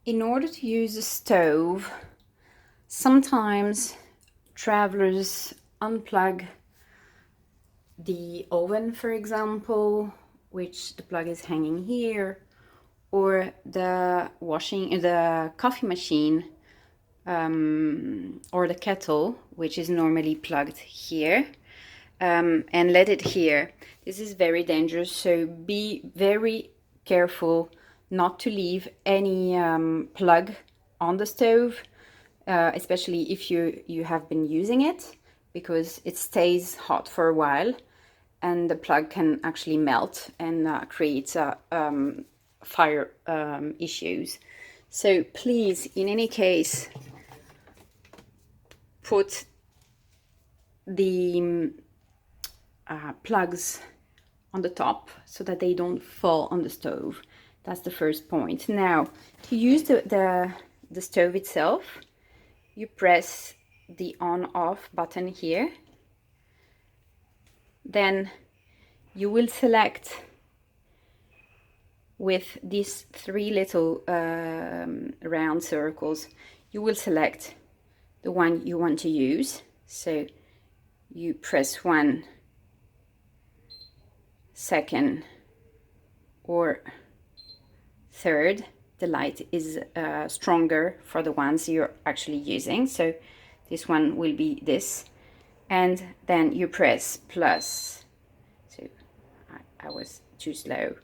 In order to use a stove, sometimes travelers unplug the oven, for example, which the plug is hanging here, or the coffee machine, or the kettle, which is normally plugged here, and let it here. This is very dangerous, so be very careful not to leave any plug on the stove, especially if you have been using it, because it stays hot for a while and the plug can actually melt and create fire issues. So please, in any case, put the plugs on the top so that they don't fall on the stove. That's the first point. Now, to use the stove itself, you press the on-off button here. Then you will select with these three little round circles, you will select the one you want to use. So you press 1, 2nd, or 3rd. The light is stronger for the ones you're actually using. So this one will be this. And then you press plus. So I was too slow.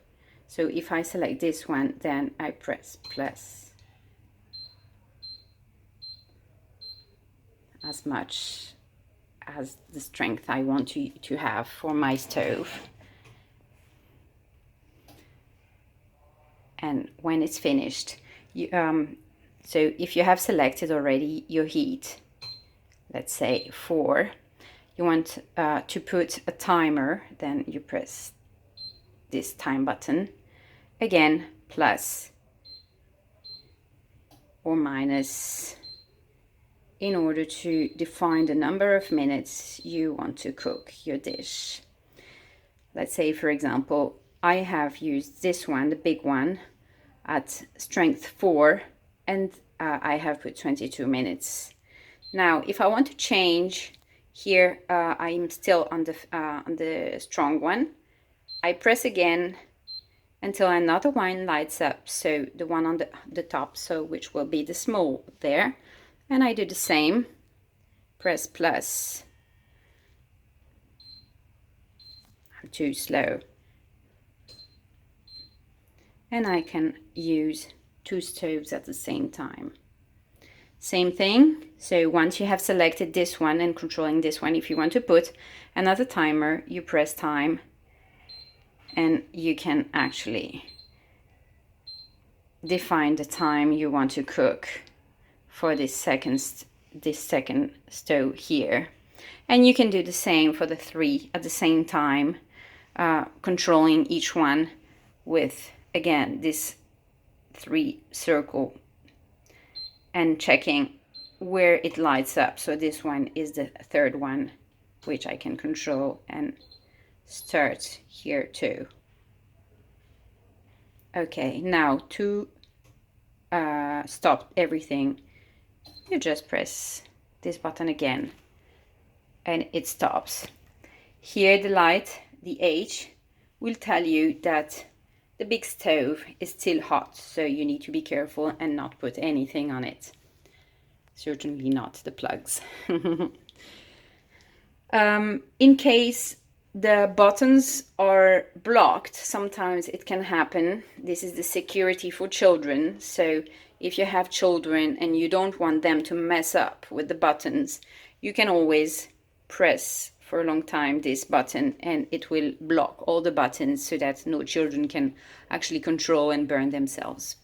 So if I select this one, then I press plus. As much as the strength I want to have for my stove. And when it's finished, you, so if you have selected already your heat, let's say 4, you want to put a timer, then you press this time button. Again, plus or minus, in order to define the number of minutes you want to cook your dish. Let's say, for example, I have used this one, the big one, at strength 4, and I have put 22 minutes. Now, if I want to change here, I'm still on the strong one. I press again until another one lights up, so the one on the top, so which will be the small there, and I do the same. Press plus. I'm too slow. And I can use 2 stoves at the same time. Same thing. So once you have selected this one and controlling this one, if you want to put another timer, you press time, and you can actually define the time you want to cook for this second stove here. And you can do the same for the 3 at the same time, controlling each one with, again, this 3 circle and checking where it lights up. So this one is the 3rd one, which I can control and start here too. Okay, now to stop everything, you just press this button again and it stops. Here the light, the H, will tell you that the big stove is still hot, so you need to be careful and not put anything on it. Certainly not the plugs. In case the buttons are blocked, sometimes it can happen. This is the security for children, so if you have children and you don't want them to mess up with the buttons, you can always press for a long time this button and it will block all the buttons so that no children can actually control and burn themselves.